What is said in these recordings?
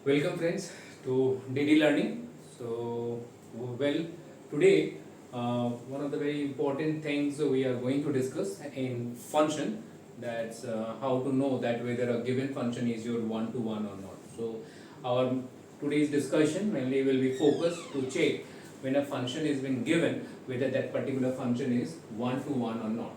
Welcome friends to DD Learning. Well, today one of the very important things we are going to discuss in function, that's how to know that whether a given function is your one-to-one or not. So our today's discussion mainly will be focused to check when a function is being given whether that particular function is one-to-one or not.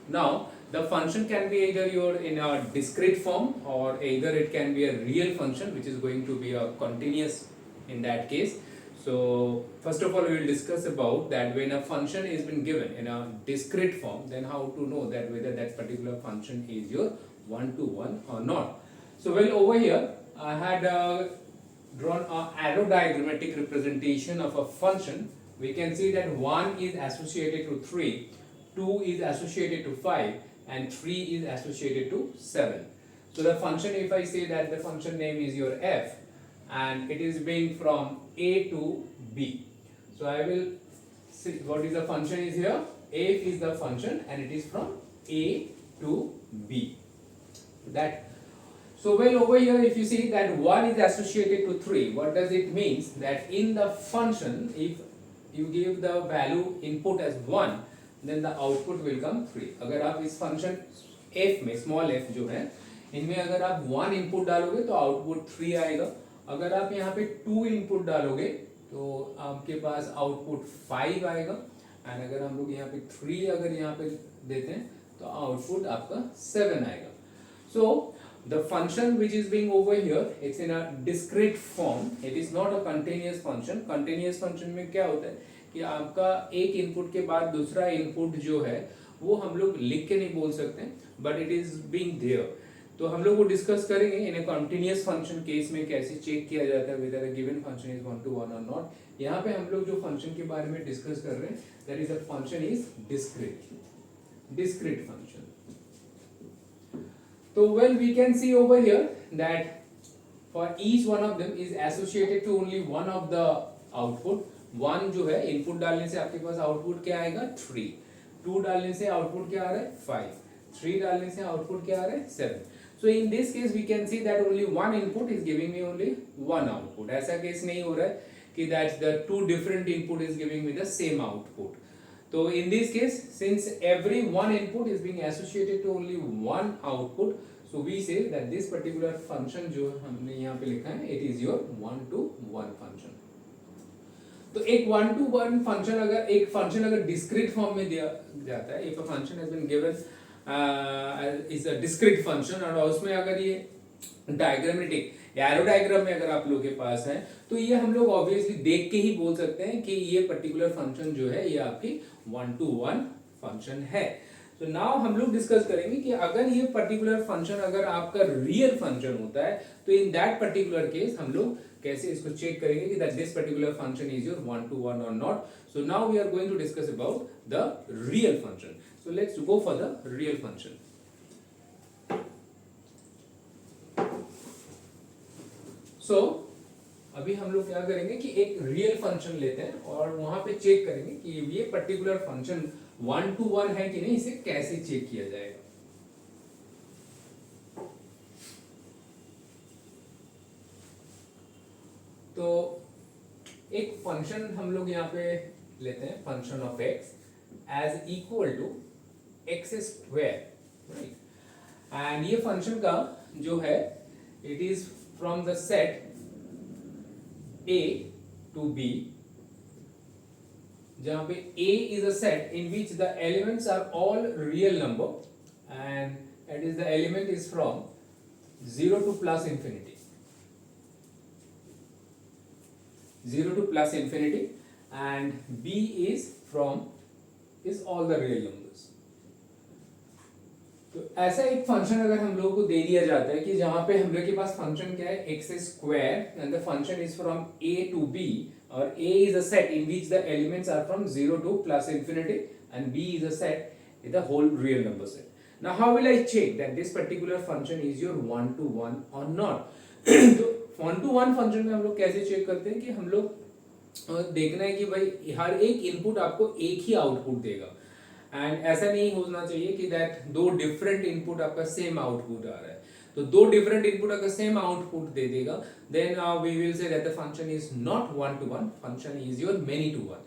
Now, the function can be either your in a discrete form or either it can be a real function which is going to be a continuous in that case. So first of all we will discuss about that when a function is been given in a discrete form, then how to know that whether that particular function is your one-to-one or not. So well, over here I had drawn a arrow diagrammatic representation of a function. We can see that 1 is associated to 3, 2 is associated to 5 and 3 is associated to 7. So the function, if I say that the function name is your f and it is being from a to b. So I will see what is the function is here. F is the function and it is from a to b. That so well, over here if you see that 1 is associated to 3, what does it means? That in the function if you give the value input as 1, then the output will come 3. अगर आप इस function f में small f जो है इनमें अगर आप 1 input डालोगे तो आउटपुट 3 आएगा. अगर आप यहाँ पे 2 इनपुट डालोगे तो आपके पास आउटपुट 5 आएगा. एंड अगर हम लोग यहाँ पे 3 अगर यहाँ पे देते हैं तो आउटपुट आपका 7 आएगा. So the function which is being over here, it's in a discrete form. It is not a continuous function. Continuous function में क्या होता है कि आपका एक इनपुट के बाद दूसरा इनपुट जो है वो हम लोग लिख के नहीं बोल सकते, but it is being there. तो हम लोग वो डिस्कस करेंगे in a continuous function case में कैसे चेक किया जाता है whether a given function is one to one or not. यहाँ पे हम लोग जो फंक्शन के बारे में डिस्कस कर रहे हैं that is a function is discrete function. So well, we can see over here that for each one of them is associated to only one of the output. 1 जो है इनपुट डालने से आपके पास आउटपुट क्या आएगा 3, 2 डालने से आउटपुट क्या आ रहा है 5, 3 डालने से आउटपुट क्या आ रहा है 7. So in this case we can see that only one input is giving me only one output. ऐसा केस नहीं हो रहा है कि that the two different input is giving me the same output. So in this case, since every one input is being associated to only one output, so we say that this particular function जो हमने यहाँ पे लिखा है, it is your one-to-one function. तो एक one-to-one function अगर एक function अगर discrete form में दिया जाता है, if a function has been given is a discrete function और उसमें अगर ये डायग्रामेटिक एरो डायग्राम में अगर आप लोग के पास है तो ये हम लोग ऑब्वियसली देख के ही बोल सकते हैं कि ये पर्टिकुलर फंक्शन जो है ये आपकी one-to-one फंक्शन है. तो नाउ हम लोग डिस्कस करेंगे कि अगर ये पर्टिकुलर फंक्शन अगर आपका रियल फंक्शन होता है तो इन दैट पर्टिकुलर केस हम लोग कैसे इसको चेक करेंगे कि that this particular function is your one-to-one or not. So now we are going to discuss about the real function. So let's go for the real function. So अभी हम लोग क्या करेंगे कि एक रियल फंक्शन लेते हैं और वहां पे चेक करेंगे कि ये पर्टिकुलर फंक्शन one-to-one है कि नहीं, इसे कैसे चेक किया जाएगा. तो एक फंक्शन हम लोग यहाँ पे लेते हैं function of x as equal to x square, right. And ये फंक्शन का जो है it is from the set A to B, जहाँ पे A is a set in which the elements are all real number and it is the element is from 0 to plus infinity, 0 to plus infinity, and B is all the real numbers. तो ऐसा एक function अगर हम लोगों को दे दिया जाता है कि जहां पे हम लोग के पास फंक्शन क्या है x square and the function is from A to B और A is a set in which the elements are from 0 to plus infinity and B is a set is the whole real number set. Now how will I check that this particular function is your one-to-one or not. तो one-to-one function में हम लोग कैसे check करते हैं कि हम लोग देखना है कि भाई हर एक इनपुट आपको एक ही आउटपुट देगा. एंड ऐसा नहीं होना चाहिए कि दैट दो डिफरेंट इनपुट आपका सेम आउटपुट आ रहा है. तो दो डिफरेंट इनपुट अगर सेम आउटपुट दे देगा then we will say that the function is not one to one, function is your many to one.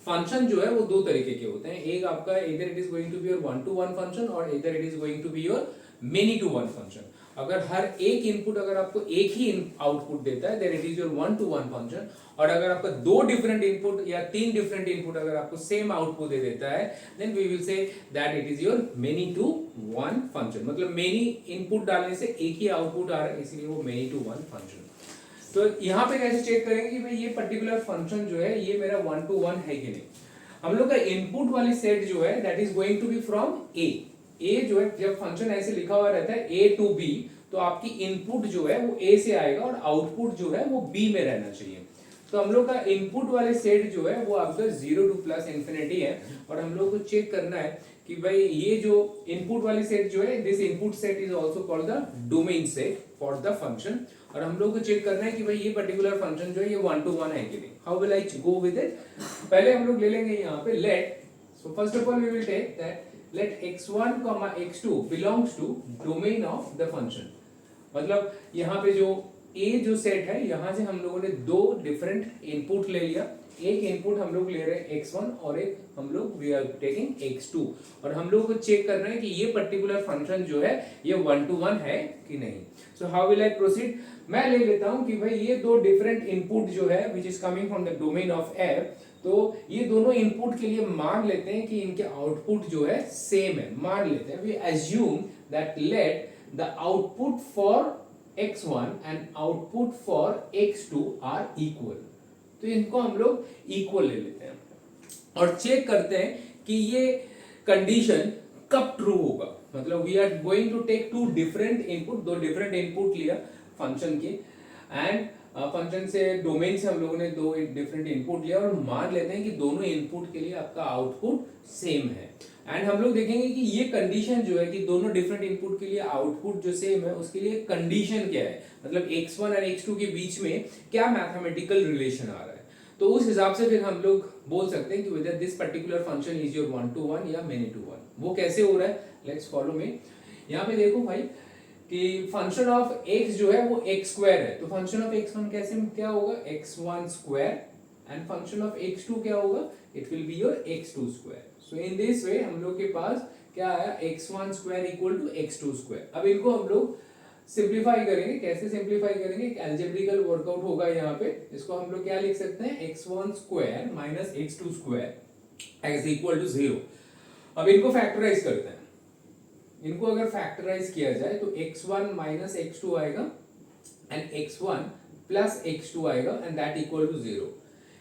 Function जो है वो दो तरीके के होते हैं, एक आपका इधर it is going to be your one to one function और इधर it is going to be your many to one function. अगर हर एक इनपुट अगर आपको एक ही आउटपुट देता है then it is your one to one function, और अगर आपका दो डिफरेंट इनपुट या तीन डिफरेंट इनपुट अगर आपको सेम आउटपुट दे देता है then we will say that it is your many to one function. मतलब मेनी इनपुट डालने से एक ही आउटपुट आ रहा है इसलिए वो मेनी टू वन फंक्शन। तो यहाँ पे कैसे चेक करेंगे कि भाई ये पर्टिकुलर फंक्शन जो है ये मेरा वन टू वन है कि नहीं। हम लोग का इनपुट वाली सेट जो है that is going to be from A जो है, जब फंक्शन ऐसे लिखा हुआ रहता है ए टू बी तो आपकी इनपुट जो है वो ए से आएगा और आउटपुट जो है वो बी में रहना चाहिए। तो हम लोग का इनपुट वाले सेट जो है वो आपका 0 टू प्लस इंफिनिटी है, और हम लोग को चेक करना है कि भाई ये जो इनपुट वाली सेट जो है this input set is also called the domain set for the function, और हम लोग को चेक करना है कि भाई ये पर्टिकुलर फंक्शन जो है ये वन टू वन है कि नहीं। How will I go with it? पहले हम लोग ले लेंगे यहाँ पे let, so first of all we will take that let x1, x2 belongs to domain of the function। मतलब यहाँ पे जो a जो सेट है यहाँ से हम लोगों ने दो डिफरेंट इनपुट ले लिया, एक इनपुट हम लोग ले रहे हैं x1 और एक हम लोग वी आर टेकिंग x2, और हम लोगों को चेक करना है कि ये पर्टिकुलर फंक्शन जो है ये वन टू वन है कि नहीं। So how will I proceed? मैं ले लेता हूँ कि भाई ये दो डिफरेंट इनपुट जो है which is coming from the domain of f, तो ये दोनों इनपुट के लिए मान लेते हैं कि इनके आउटपुट जो है सेम है, मान लेते हैं। We assume that let the output for x1 and output for x2 are equal, तो इनको हम लोग इक्वल ले लेते हैं और चेक करते हैं कि ये कंडीशन कब ट्रू होगा। मतलब we are going to take two different input, दो डिफरेंट इनपुट लिया फंक्शन के, एंड फंक्शन से डोमेन से हम लोगों ने दो डिफरेंट इनपुट लिया और मान लेते हैं कि दोनों इनपुट के लिए आपका आउटपुट सेम है। एंड हम लोग देखेंगे कि ये कंडीशन जो है कि दोनों डिफरेंट इनपुट के लिए आउटपुट जो सेम है उसके लिए कंडीशन क्या है, मतलब x1 और x2 के बीच में क्या मैथमेटिकल रिलेशन आ रहा है। तो उस हिसाब से फिर हम लोग बोल सकते हैं कि weather this particular function is your one to one या मेनी टू वन। वो कैसे हो रहा है, लेट्स फॉलो मी। यहाँ पे देखो भाई कि फंक्शन ऑफ x जो है वो x स्क्वायर है, तो फंक्शन ऑफ x1 कैसे क्या होगा x1 square, and function of x2 क्या होगा, it will be your x2 square. So in this way हम लोग के पास क्या आया x1 square equal to x2 square. अब इनको हम लोग सिंप्लीफाई करेंगे, कैसे सिंप्लीफाई करेंगे, एक एल्जेब्रिकल वर्कआउट होगा यहाँ पे। इसको हम लोग क्या लिख सकते हैं, x1 square minus x2 square is equal to 0। अब इनको फैक्टराइज करते हैं, इनको अगर फैक्टराइज किया जाए तो x1 माइनस x2 आएगा एंड x1 प्लस x2 आएगा एंड दैट इक्वल टू 0।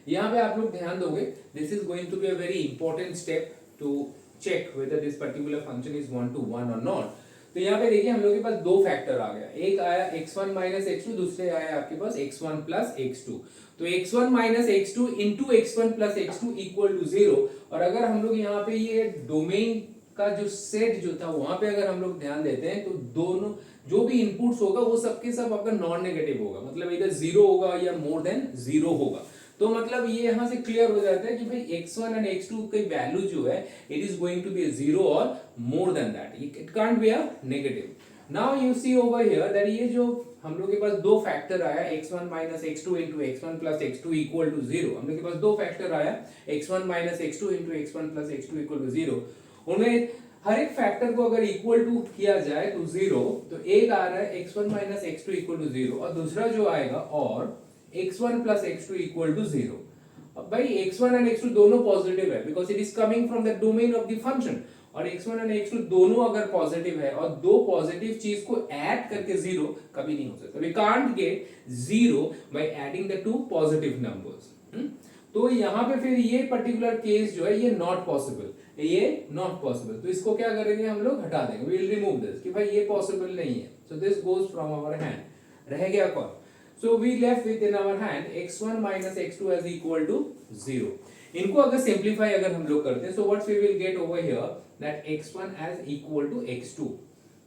यहाँ पे आप लोग ध्यान दोगे, this is going to be a very important step to check whether this particular function is one to one और नॉट। तो यहाँ पे देखिए हम लोग के पास दो फैक्टर आ गया, एक आया x1 माइनस x2, दूसरे आया आपके पास x1 प्लस x2। तो x1 minus x2 into x1 plus x2 equal to 0। और अगर हम लोग यहाँ पे ये डोमेन का जो सेट जो था वहां पे अगर हम लोग ध्यान देते हैं तो दोनों जो भी इनपुट्स होगा वो सबके सब आपका नॉन नेगेटिव होगा, मतलब इधर 0 होगा या मोर देन 0 होगा। तो मतलब ये यहाँ से क्लियर हो जाता है कि भाई x1 एंड x2 की वैल्यू जो है it is going to be 0 और more than that, it can't be a negative. Now you see over here that ये जो हम लोग के पास दो फैक्टर आया x1 minus x2 into x1 plus x2 equal to 0। हम लोग के पास दो फैक्टर आया x1 minus x2 into x1 plus x2 equal to 0। उनमें हर एक फैक्टर को अगर इक्वल टू किया जाए तो 0, तो एक आ रहा है x1 minus x2 equal to 0 और दूसरा जो आएगा और x1 plus x2 equal to 0। अब भाई x1 एंड x2 दोनों पॉजिटिव है because it is coming from the domain of the function, और x1 एंड x2 दोनों अगर पॉजिटिव है और दो पॉजिटिव चीज को ऐड करके 0 कभी नहीं हो सकता। We can't get 0 by adding the two positive numbers. तो यहाँ पे फिर ये पर्टिकुलर केस जो है ये नॉट पॉसिबल, ये नॉट पॉसिबल। तो इसको क्या करेंगे हम लोग, हटा देंगे, वी विल रिमूव दिस कि भाई ये पॉसिबल नहीं है। So this goes from our hand, रह गया कौन, so we left with in our hand x1 minus x2 is equal to 0। इनको अगर सिंप्लीफाई अगर हम लोग करते हैं so what we will get over here that x1 as equal to x2।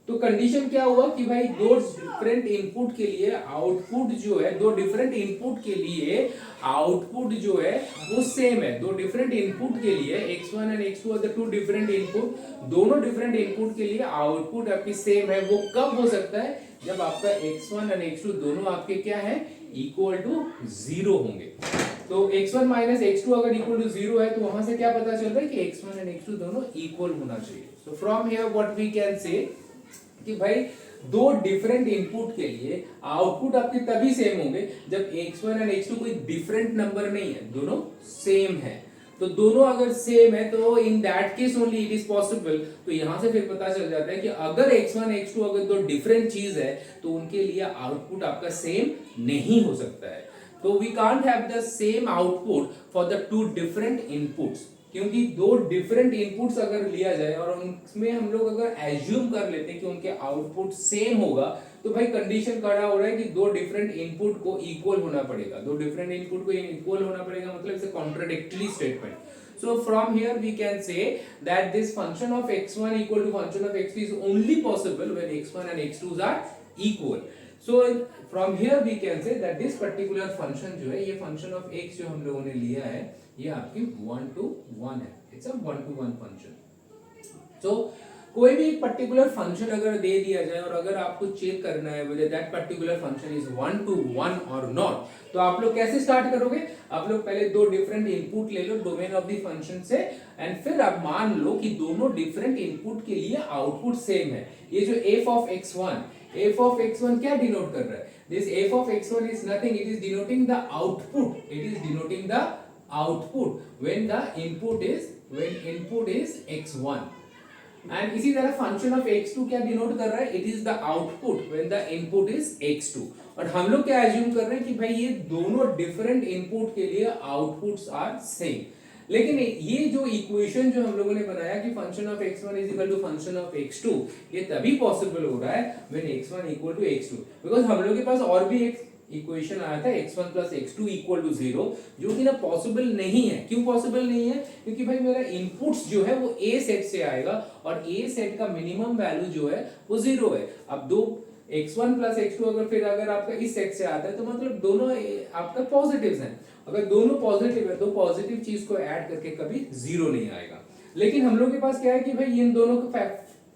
तो कंडीशन क्या हुआ कि भाई दो डिफरेंट इनपुट के लिए आउटपुट जो है, दो डिफरेंट इनपुट के लिए आउटपुट जो है वो सेम है। दो डिफरेंट इनपुट के लिए x1 and x2 are the two different input, दोनों डिफरेंट इनपुट के लिए आउटपुट आपकी सेम है। वो कब हो सकता है जब आपका x1 और x2 दोनों आपके क्या है, इक्वल टू 0 होंगे। तो x1 माइनस x2 अगर इक्वल टू 0 है तो वहां से क्या पता चल रहा है कि x1 एंड x2 दोनों इक्वल होना चाहिए। So from here what we can say कि भाई दो डिफरेंट इनपुट के लिए आउटपुट आपके तभी सेम होंगे जब x1 एंड x2 कोई डिफरेंट नंबर नहीं है, दोनों सेम है। तो दोनों अगर सेम है तो in that case only it is possible. तो यहां से फिर पता चल जाता है कि अगर x1 x2 अगर दो डिफरेंट चीज है तो उनके लिए आउटपुट आपका सेम नहीं हो सकता है। तो we can't have the same output for the two different inputs, क्योंकि दो डिफरेंट इनपुट्स अगर लिया जाए और उनमें हम लोग अगर एज्यूम कर लेते हैं कि उनके आउटपुट सेम होगा तो भाई कंडीशन खड़ा हो रहा है कि दो डिफरेंट इनपुट को इक्वल होना पड़ेगा। दो डिफरेंट इनपुट को इक्वल होना पड़ेगा मतलब it's a contradictory statement. So from here we can say that this function of x1 equal to function of x2 is only possible when x1 and x2 are equal. So from here we can say that this particular function जो है, ये function of x जो हम लोगों ने लिया है ये आपकी 1 to 1 है, it's a 1 to 1 function. So कोई भी एक पर्टिकुलर फंक्शन अगर दे दिया जाए और अगर आपको चेक करना है whether that particular function is 1 to 1 or not, तो आप लोग कैसे स्टार्ट करोगे? आप लोग पहले दो डिफरेंट इनपुट ले लो डोमेन ऑफ द फंक्शन से एंड फिर आप मान लो कि दोनों डिफरेंट इनपुट के लिए आउटपुट सेम है। ये जो f of x1 क्या डिनोट कर रहा है? This f of x1 is nothing, it is denoting the output. It is denoting the output when input is x1. And इसी तरह फंक्शन ऑफ x2 क्या डिनोट कर रहा है? It is the output when the input is x2। और हम लोग क्या एज्यूम कर रहे हैं कि भाई ये दोनों डिफरेंट इनपुट के लिए आउटपुट्स आर सेम। लेकिन ये जो इक्वेशन जो हम लोगों ने बनाया कि function of x1 is equal to function of x2, ये तभी पॉसिबल हो रहा है when x1 equal to x2, because हम लोग के पास और भी एक इक्वेशन आया था x1 plus x2 equal to 0, जो कि ना पॉसिबल नहीं है। क्यों पॉसिबल नहीं है? क्योंकि भाई मेरा इनपुट्स जो है वो a सेट से आएगा और a सेट का मिनिमम वैल्यू जो है वो 0 है। अब दो x1 प्लस x2 अगर आपका इस सेट से आता है तो मतलब दोनों आपका पॉजिटिव्स हैं। अगर दोनों पॉजिटिव है तो पॉजिटिव चीज को ऐड करके कभी 0 नहीं आएगा। लेकिन हम लोग के पास क्या है कि भाई इन दोनों का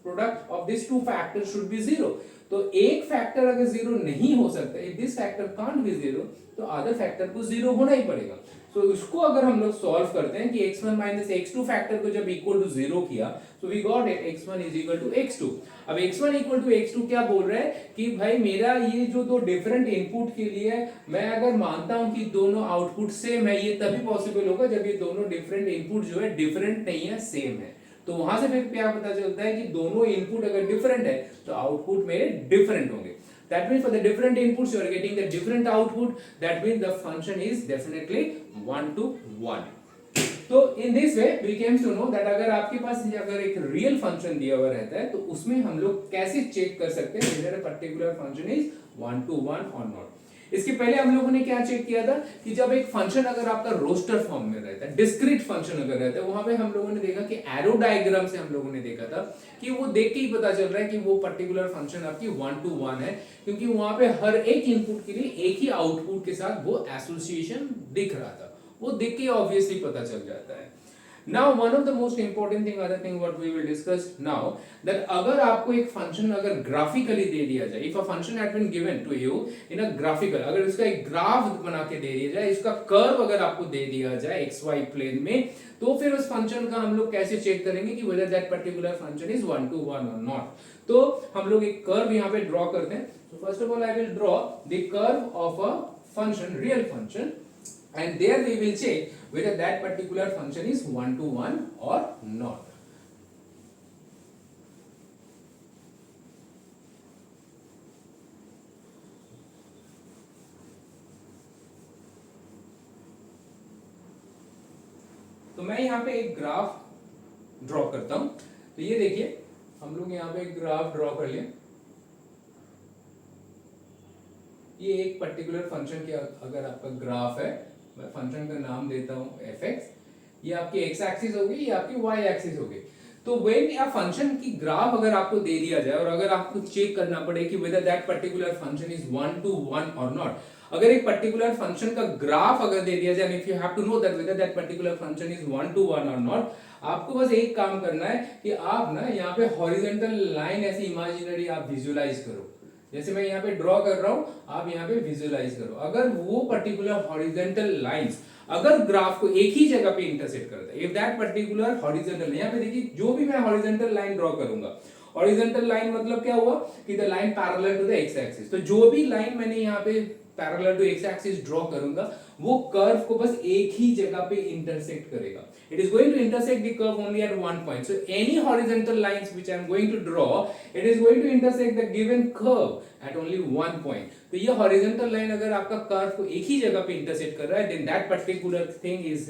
product of this two factor should be 0। तो एक फैक्टर अगर 0 नहीं हो सकता, if this factor can't be 0, तो अदर फैक्टर को 0 होना ही पड़ेगा। तो उसको अगर हम लोग सॉल्व करते हैं कि x1 माइनस x2 फैक्टर को जब इक्वल टू 0 किया तो we got it x1 is equal to x2। अब x1 इक्वल टू x2 क्या बोल रहा है कि भाई मेरा ये जो दो डिफरेंट इनपुट के लिए मैं अगर मानता हूं कि दोनों आउटपुट सेम है, ये तभी पॉसिबल होगा जब ये दोनों डिफरेंट इनपुट जो है डिफरेंट नहीं है, सेम है। तो वहां से फिर क्या पता चलता है कि दोनों इनपुट अगर डिफरेंट है तो आउटपुट मेरे डिफरेंट होंगे। That means for the different inputs you are getting the different output. That means the function is definitely 1 to 1. तो in this way we came to know that अगर आपके पास अगर एक रियल फंक्शन दिया हुआ रहता है तो उसमें हम लोग कैसे चेक कर सकते हैं whether a particular function is 1 to 1 or not। इसके पहले हम लोगों ने क्या चेक किया था कि जब एक फंक्शन अगर आपका रोस्टर फॉर्म में रहता है, डिस्क्रीट फंक्शन अगर रहता है, वहां पे हम लोगों ने देखा कि एरो डायग्राम से हम लोगों ने देखा था कि वो देख के ही पता चल रहा है कि वो पर्टिकुलर फंक्शन आपकी 1 to 1 है, क्योंकि वहां पे हर एक इनपुट के लिए एक ही आउटपुट के साथ वो एसोसिएशन दिख रहा था। वो देख के ऑब्वियसली पता चल जाता है। Now one of the most important thing, other thing what we will discuss now, that अगर आपको एक फंक्शन अगर ग्राफिकली दे दिया जाए, if a function had been given to you in a graphical, अगर इसका एक ग्राफ बना के दे दिया जाए, इसका कर्व अगर आपको दे दिया जाए xy प्लेन में, तो फिर उस फंक्शन का हम लोग कैसे चेक करेंगे कि whether that particular function is 1 to 1 or not। तो हम लोग एक कर्व यहाँ पे ड्रॉ करते हैं। So first of all I will draw the curve of a function, real function, and there we will check whether that particular function is 1 to 1 or not। तो मैं यहाँ पे एक ग्राफ ड्रॉ करता हूं। तो ये देखिए हम लोग यहाँ पे एक ग्राफ ड्रॉ कर लिए। ये एक पर्टिकुलर फंक्शन का अगर आपका ग्राफ है, मैं फंक्शन का नाम देता हूं fx, ये आपकी x एक्सिस होगी, ये आपकी y एक्सिस होगी। तो व्हेन या फंक्शन की ग्राफ अगर आपको दे दिया जाए और अगर आपको चेक करना पड़े कि whether that particular function is 1 to 1 or not, अगर एक पर्टिकुलर फंक्शन का ग्राफ अगर दे दिया जाए, if you have to know that whether that particular function is 1 to 1 or not, आपको बस एक काम करना है कि आप ना यहाँ पे हॉरिजॉन्टल लाइन ऐसी इमेजिनरी आप विजुअलाइज करो। जैसे मैं यहाँ पे ड्रॉ कर रहा हूं, आप यहाँ पे विजुअलाइज करो। अगर वो पर्टिकुलर हॉरिजेंटल लाइंस अगर ग्राफ को एक ही जगह पे इंटरसेक्ट करता है, इफ दैट पर्टिकुलर हॉरिजेंटल, यहाँ पे देखिए जो भी मैं हॉरिजेंटल लाइन ड्रॉ करूंगा, हॉरिजेंटल लाइन मतलब क्या हुआ कि the line parallel to the x axis, तो जो भी लाइन मैंने यहाँ पे parallel to x axis draw करूंगा वो कर्व को बस एक ही जगह पे इंटरसेक्ट करेगा। It is going to intersect the curve only at one point. So any horizontal lines which I am going to draw, it is going to intersect the given curve at only one point. तो ये horizontal line अगर आपका curve को एक ही जगह पे intersect कर रहा है, then that particular thing is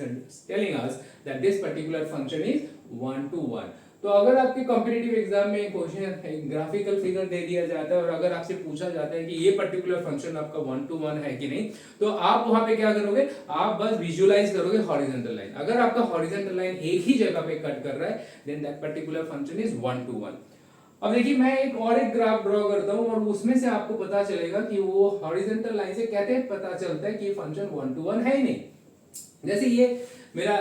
telling us that this particular function is one to one. तो अगर आपके कॉम्पिटिटिव एग्जाम में क्वेश्चन ग्राफिकल फिगर दे दिया जाता है और अगर आपसे पूछा जाता है कि ये पर्टिकुलर फंक्शन आपका वन टू वन है कि नहीं, तो आप वहां पे क्या करोगे, आप बस विजुअलाइज करोगे हॉरिजॉन्टल लाइन। अगर आपका हॉरिजॉन्टल लाइन एक ही जगह पे कट कर रहा है, then that particular function is one to one. अब देखिए मैं एक ग्राफ ड्रॉ करता हूं और उसमें से आपको पता चलेगा कि वो हॉरिजॉन्टल लाइन से कैसे पता चलता है कि फंक्शन वन टू वन है ही नहीं। जैसे ये मेरा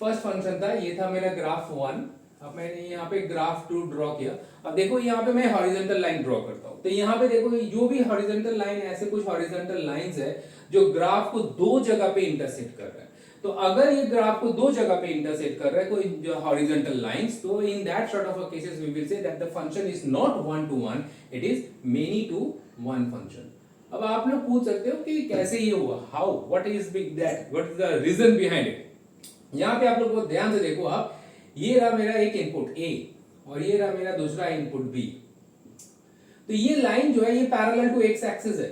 फर्स्ट फंक्शन था, ये था मेरा ग्राफ वन। अब मैंने यहाँ पे ग्राफ टू ड्रॉ किया। अब देखो यहाँ पे मैं हॉरिजॉन्टल लाइन ड्रॉ करता हूँ, तो यहाँ पे देखो जो भी हॉरिजॉन्टल लाइन, ऐसे कुछ हॉरिजॉन्टल लाइंस है जो ग्राफ को दो जगह पे इंटरसेक्ट कर रहा है। तो अगर ये ग्राफ को दो जगह पे इंटरसेक्ट कर रहा है कोई हॉरिजॉन्टल लाइंस, तो in that sort of cases we will say that the function is not one to one, it is many to one function. अब आप लोग पूछ सकते हो कि कैसे ये हुआ, how, what is that, what is the reason behind it. यहाँ पे आप लोग बहुत ध्यान से देखो, आप ये रहा मेरा एक इनपुट A और ये रहा मेरा दूसरा इनपुट B। तो ये लाइन जो है ये पैरेलल टू एक्स एक्सिस है।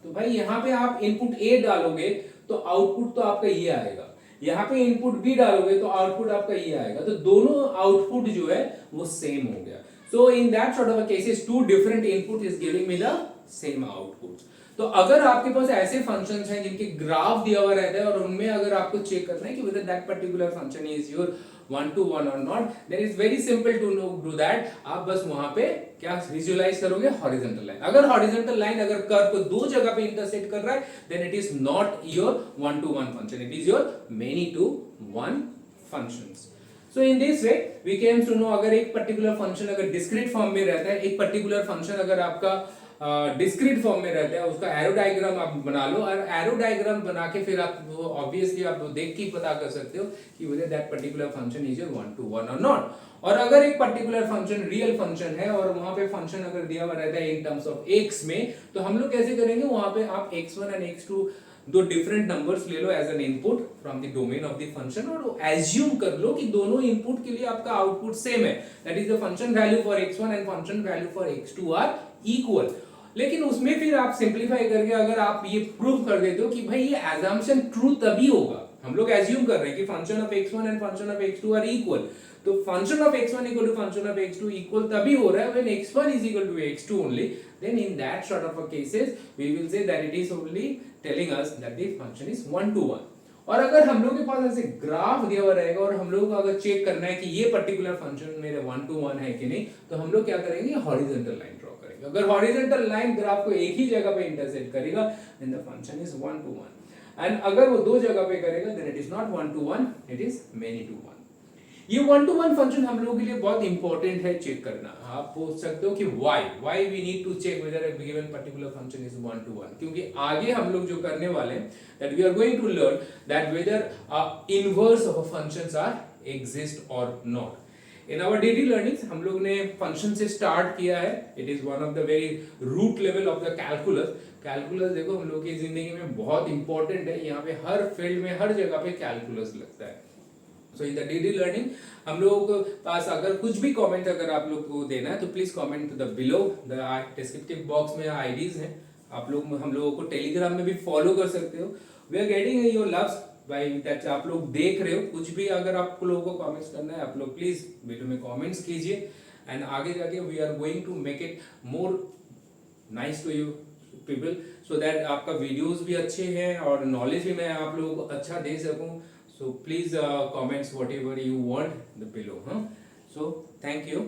तो भाई यहाँ पे आप इनपुट A डालोगे तो आउटपुट तो आपका ये आएगा, यहाँ पे इनपुट B डालोगे तो आउटपुट आपका ये आएगा। तो दोनों आउटपुट जो है वो सेम हो गया। So in that sort of cases two different input is giving me the same output. तो अगर आपके पास ऐसे फंक्शंस हैं जिनके ग्राफ दिया हुआ रहता है और उनमें अगर आपको चेक करना है कि whether that particular function is your one to one or not, then it's very simple to do that। आप बस वहां पे क्या विजुअलाइज करोगे, हॉरिजॉन्टल लाइन। अगर हॉरिजॉन्टल लाइन अगर कर्व को दो जगह पे इंटरसेक्ट कर रहा है, then it is not your one to one function, it is your many to one functions। So in this way we came to know अगर एक पर्टिकुलर फंक्शन अगर डिस्क्रीट फॉर्म में रहता है, एक पर्टिकुलर फंक्शन अगर आपका डिस्क्रीट फॉर्म में रहता है, उसका एरो डायग्राम आप बना लो और एरो डायग्राम बना के फिर आप ऑब्वियसली आप देख के पता कर सकते हो कि whether that particular function is your one to one or not। और अगर एक पर्टिकुलर फंक्शन रियल फंक्शन है और वहां पे फंक्शन अगर दिया हुआ रहता है इन टर्म्स ऑफ x में, तो हम लोग कैसे करेंगे, वहां पे आप x1 एंड x2 दो डिफरेंट नंबर्स ले लो as an input from the domain of the function और एज्यूम कर लो कि दोनों इनपुट के लिए आपका आउटपुट सेम है, that is the function value for x1 and function value for x2 are equal. लेकिन उसमें फिर आप सिंपलीफाई करके अगर आप ये प्रूव कर देते हो कि भाई ये एजम्पशन ट्रू तभी होगा, हम लोग एज्यूम कर रहे हैं कि function of x1 and function of x2 are equal, तो function of x1 equal to function of x2 equal तभी हो रहा है when x1 is equal to x2 only, then in that sort of cases we will say that it is only telling us that the function is one to one. और अगर हम लोग के पास ऐसे ग्राफ दिया हुआ रहेगा और हम लोग को अगर चेक करना है कि ये पर्टिकुलर फंक्शन मेरे वन टू वन है कि नहीं, तो हम लोग क्या करेंगे, हॉरिजॉन्टल लाइन ड्रॉ करेंगे। अगर हॉरिजॉन्टल लाइन ग्राफ को एक ही जगह पे इंटरसेक्ट करेगा then the function is one to one, and अगर वो दो जगह पे करेगा then it is not one to one, it is many to one. ये वन टू वन फंक्शन हम लोगों के लिए बहुत इंपॉर्टेंट है चेक करना। आप पूछ सकते हो कि why we need to check whether a given particular function is one to one, क्योंकि आगे हम लोग जो करने वाले हैं that we are going to learn that whether inverse of functions are exist or not. In our daily learnings हम लोग ने फंक्शन से स्टार्ट किया है, it is one of the very root level of the calculus. Calculus देखो हम लोग की जिंदगी में बहुत इंपॉर्टेंट है, यहाँ पे हर फील्ड में हर जगह पे कैलकुलस लगता है। सो इन द डेली लर्निंग हम लोगों को पास अगर कुछ भी कमेंट अगर आप लोग को देना है तो please comment to the below, the descriptive box में आईडीज हैं, आप लोग हम लोगों को टेलीग्राम में भी फॉलो कर सकते हो। We are getting your loves by that, आप लोग देख रहे हो, कुछ भी अगर आप लोगों को कमेंट्स करना है आप लोग प्लीज वीडियो में कमेंट्स कीजिए, एंड आगे जाके we are going to make it more nice to you people, so that आपका वीडियोस भी अच्छे हैं और नॉलेज भी मैं आप लोगों को अच्छा दे सकूं। So please comments whatever you want below, huh? So thank you.